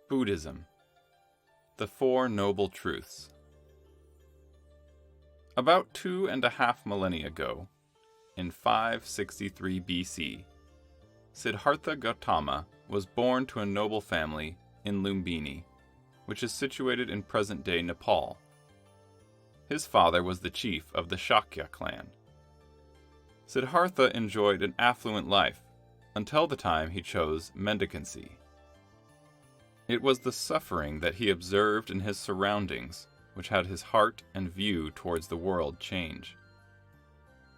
Buddhism. The Four Noble Truths. About 2.5 millennia ago, in 563 BC, Siddhartha Gautama was born to a noble family in Lumbini, which is situated in present-day Nepal. His father was the chief of the Shakya clan. Siddhartha enjoyed an affluent life until the time he chose mendicancy. It was the suffering that he observed in his surroundings which had his heart and view towards the world change.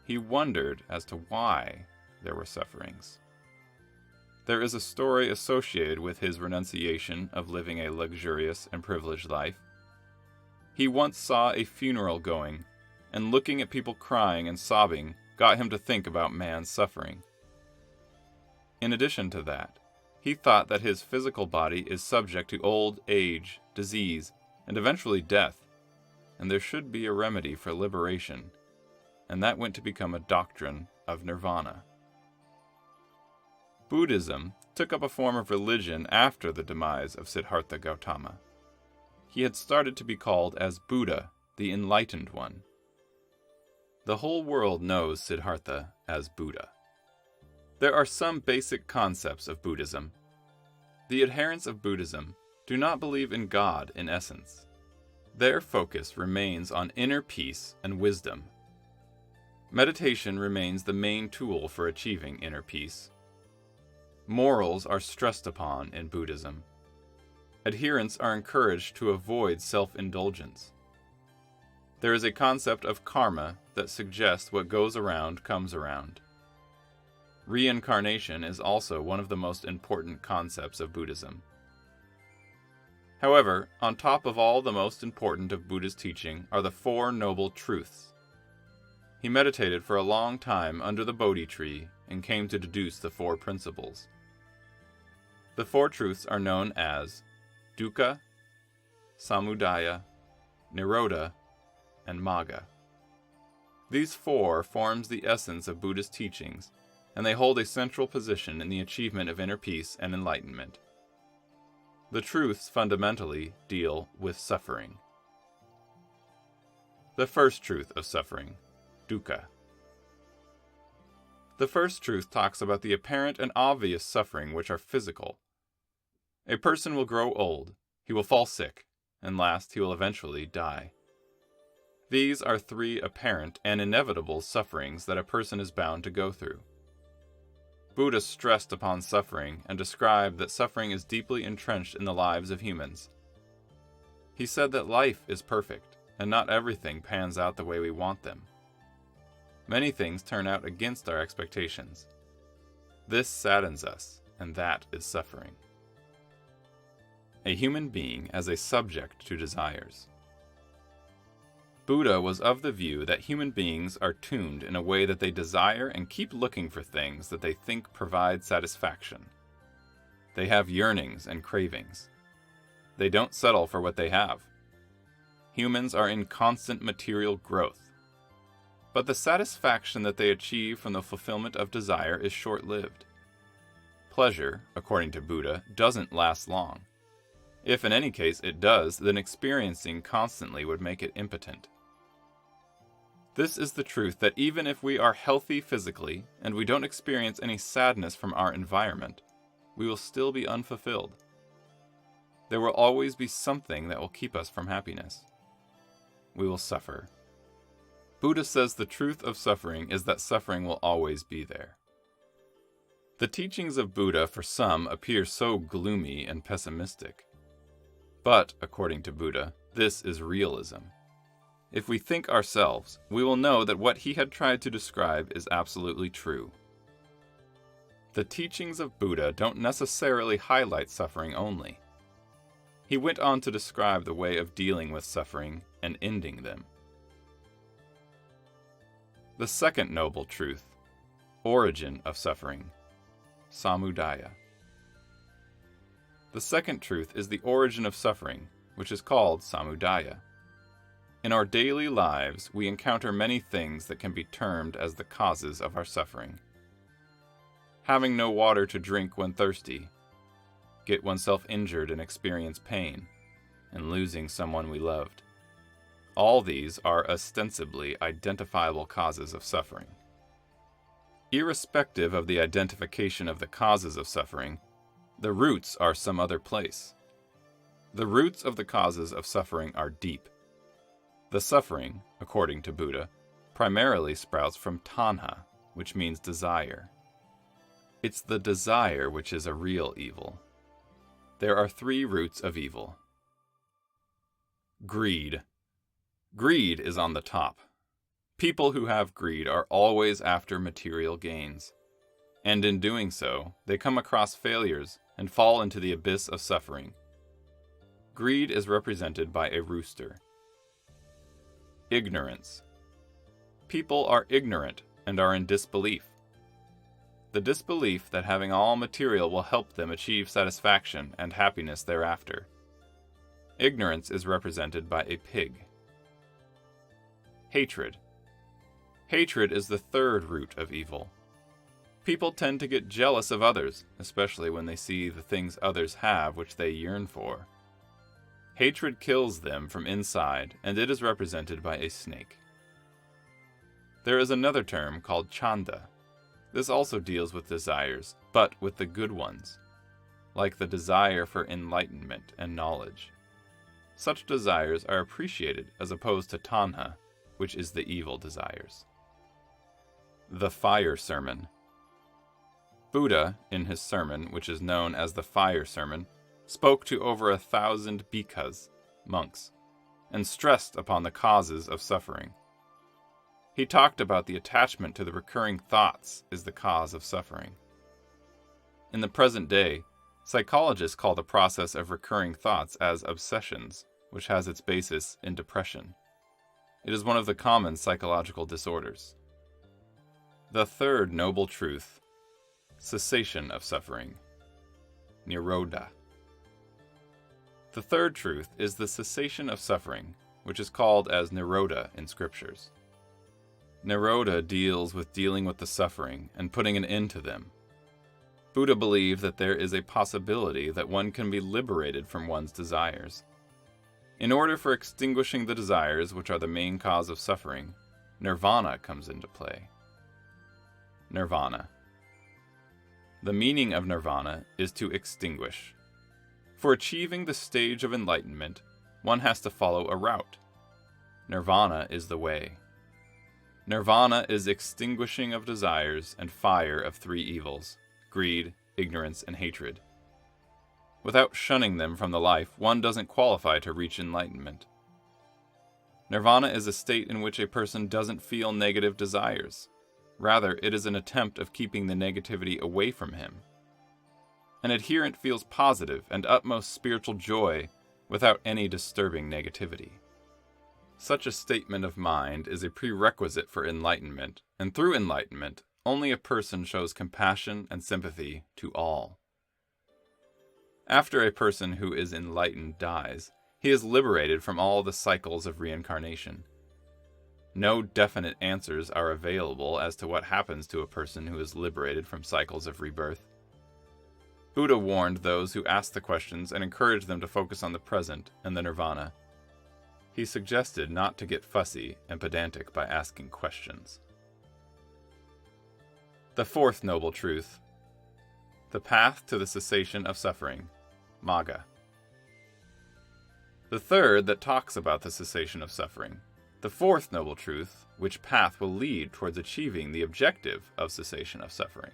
He wondered as to why there were sufferings. There is a story associated with his renunciation of living a luxurious and privileged life. He once saw a funeral going, and looking at people crying and sobbing got him to think about man's suffering. In addition to that, he thought that his physical body is subject to old age, disease, and eventually death, and there should be a remedy for liberation, and that went to become a doctrine of nirvana. Buddhism took up a form of religion after the demise of Siddhartha Gautama. He had started to be called as Buddha, the Enlightened One. The whole world knows Siddhartha as Buddha. There are some basic concepts of Buddhism. The adherents of Buddhism do not believe in God in essence. Their focus remains on inner peace and wisdom. Meditation remains the main tool for achieving inner peace. Morals are stressed upon in Buddhism. Adherents are encouraged to avoid self-indulgence. There is a concept of karma that suggests what goes around comes around. Reincarnation is also one of the most important concepts of Buddhism. However, on top of all the most important of Buddha's teaching are the Four Noble Truths. He meditated for a long time under the Bodhi tree and came to deduce the four principles. The four truths are known as Dukkha, Samudāya, Nirodha, and Magga. These four forms the essence of Buddha's teachings, and they hold a central position in the achievement of inner peace and enlightenment. The truths fundamentally deal with suffering. The first truth of suffering, Dukkha. The first truth talks about the apparent and obvious suffering which are physical. A person will grow old, he will fall sick, and last he will eventually die. These are three apparent and inevitable sufferings that a person is bound to go through. Buddha stressed upon suffering and described that suffering is deeply entrenched in the lives of humans. He said that life is perfect, and not everything pans out the way we want them. Many things turn out against our expectations. This saddens us, and that is suffering. A human being as a subject to desires. Buddha was of the view that human beings are tuned in a way that they desire and keep looking for things that they think provide satisfaction. They have yearnings and cravings. They don't settle for what they have. Humans are in constant material growth. But the satisfaction that they achieve from the fulfillment of desire is short-lived. Pleasure, according to Buddha, doesn't last long. If in any case it does, then experiencing constantly would make it impotent. This is the truth that even if we are healthy physically and we don't experience any sadness from our environment, we will still be unfulfilled. There will always be something that will keep us from happiness. We will suffer. Buddha says the truth of suffering is that suffering will always be there. The teachings of Buddha for some appear so gloomy and pessimistic. But, according to Buddha, this is realism. If we think ourselves, we will know that what he had tried to describe is absolutely true. The teachings of Buddha don't necessarily highlight suffering only. He went on to describe the way of dealing with suffering and ending them. The second noble truth, origin of suffering, Samudāya. The second truth is the origin of suffering, which is called Samudāya. In our daily lives, we encounter many things that can be termed as the causes of our suffering. Having no water to drink when thirsty, get oneself injured and experience pain, and losing someone we loved. All these are ostensibly identifiable causes of suffering. Irrespective of the identification of the causes of suffering, the roots are some other place. The roots of the causes of suffering are deep. The suffering, according to Buddha, primarily sprouts from tanha, which means desire. It's the desire which is a real evil. There are 3 roots of evil. Greed. Greed is on the top. People who have greed are always after material gains, and in doing so, they come across failures and fall into the abyss of suffering. Greed is represented by a rooster. Ignorance. People are ignorant and are in disbelief. The disbelief that having all material will help them achieve satisfaction and happiness thereafter. Ignorance is represented by a pig. Hatred. Hatred is the 3rd root of evil. People tend to get jealous of others, especially when they see the things others have which they yearn for. Hatred kills them from inside, and it is represented by a snake. There is another term called chanda. This also deals with desires, but with the good ones, like the desire for enlightenment and knowledge. Such desires are appreciated as opposed to tanha, which is the evil desires. The Fire Sermon. Buddha, in his sermon, which is known as the Fire Sermon, spoke to over 1,000 bhikkhus, monks, and stressed upon the causes of suffering. He talked about the attachment to the recurring thoughts is the cause of suffering. In the present day, psychologists call the process of recurring thoughts as obsessions, which has its basis in depression. It is one of the common psychological disorders. The 3rd noble truth, cessation of suffering, Nirodha. The 3rd truth is the cessation of suffering, which is called as Nirodha in scriptures. Nirodha deals with dealing with the suffering and putting an end to them. Buddha believed that there is a possibility that one can be liberated from one's desires. In order for extinguishing the desires which are the main cause of suffering, nirvana comes into play. Nirvana. The meaning of nirvana is to extinguish. For achieving the stage of enlightenment, one has to follow a route. Nirvana is the way. Nirvana is extinguishing of desires and fire of 3 evils, greed, ignorance, and hatred. Without shunning them from the life, one doesn't qualify to reach enlightenment. Nirvana is a state in which a person doesn't feel negative desires. Rather, it is an attempt of keeping the negativity away from him. An adherent feels positive and utmost spiritual joy without any disturbing negativity. Such a statement of mind is a prerequisite for enlightenment, and through enlightenment, only a person shows compassion and sympathy to all. After a person who is enlightened dies, he is liberated from all the cycles of reincarnation. No definite answers are available as to what happens to a person who is liberated from cycles of rebirth. Buddha warned those who asked the questions and encouraged them to focus on the present and the nirvana. He suggested not to get fussy and pedantic by asking questions. The 4th noble truth, the path to the cessation of suffering, Magga. The 3rd that talks about the cessation of suffering, the 4th noble truth, which path will lead towards achieving the objective of cessation of suffering.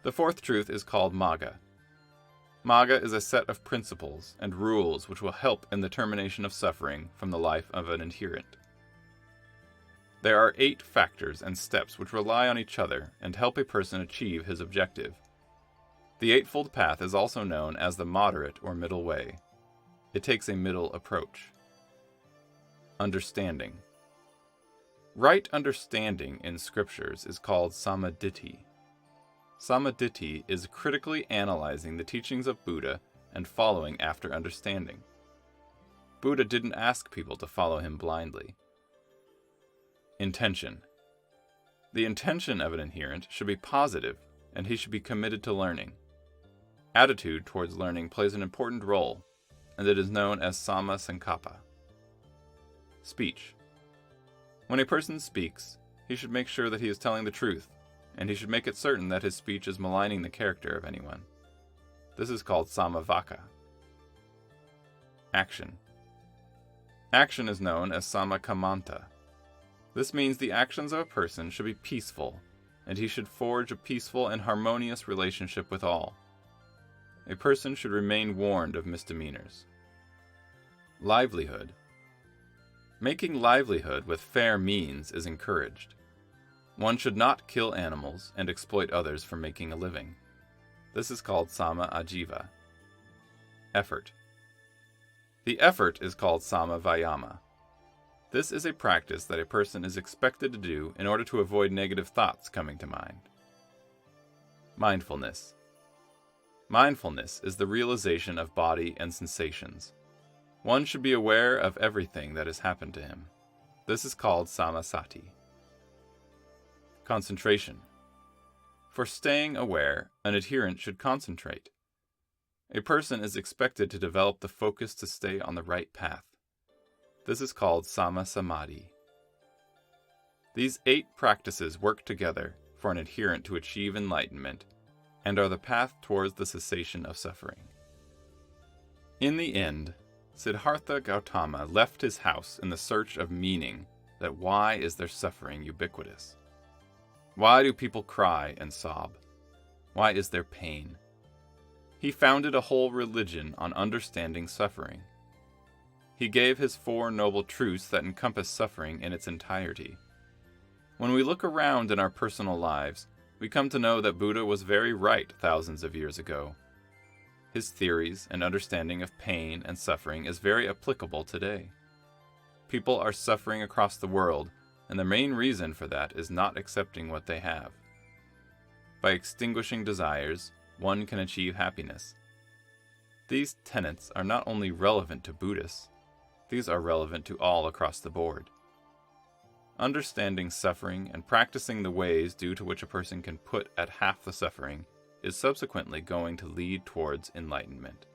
The 4th truth is called Magga. Magga is a set of principles and rules which will help in the termination of suffering from the life of an adherent. There are 8 factors and steps which rely on each other and help a person achieve his objective. The Eightfold Path is also known as the moderate or middle way. It takes a middle approach. Understanding. Right understanding in scriptures is called samaditthi. Samaditthi is critically analyzing the teachings of Buddha and following after understanding. Buddha didn't ask people to follow him blindly. Intention. The intention of an adherent should be positive, and he should be committed to learning. Attitude towards learning plays an important role, and it is known as Samma Sankappa. Speech. When a person speaks, he should make sure that he is telling the truth, and he should make it certain that his speech is maligning the character of anyone. This is called Samavaka. Action. Action is known as Samakamanta. This means the actions of a person should be peaceful, and he should forge a peaceful and harmonious relationship with all. A person should remain warned of misdemeanors. Livelihood. Making livelihood with fair means is encouraged. One should not kill animals and exploit others for making a living. This is called Sama Ajiva. Effort. The effort is called Sama Vayama. This is a practice that a person is expected to do in order to avoid negative thoughts coming to mind. Mindfulness. Mindfulness is the realization of body and sensations. One should be aware of everything that has happened to him. This is called Samasati. Concentration. For staying aware, an adherent should concentrate. A person is expected to develop the focus to stay on the right path. This is called Sama Samadhi. These 8 practices work together for an adherent to achieve enlightenment and are the path towards the cessation of suffering. In the end, Siddhartha Gautama left his house in the search of meaning that why is their suffering ubiquitous? Why do people cry and sob? Why is there pain? He founded a whole religion on understanding suffering. He gave his 4 noble truths that encompass suffering in its entirety. When we look around in our personal lives, we come to know that Buddha was very right thousands of years ago. His theories and understanding of pain and suffering is very applicable today. People are suffering across the world, and the main reason for that is not accepting what they have. By extinguishing desires, one can achieve happiness. These tenets are not only relevant to Buddhists, these are relevant to all across the board. Understanding suffering and practicing the ways due to which a person can put at half the suffering is subsequently going to lead towards enlightenment.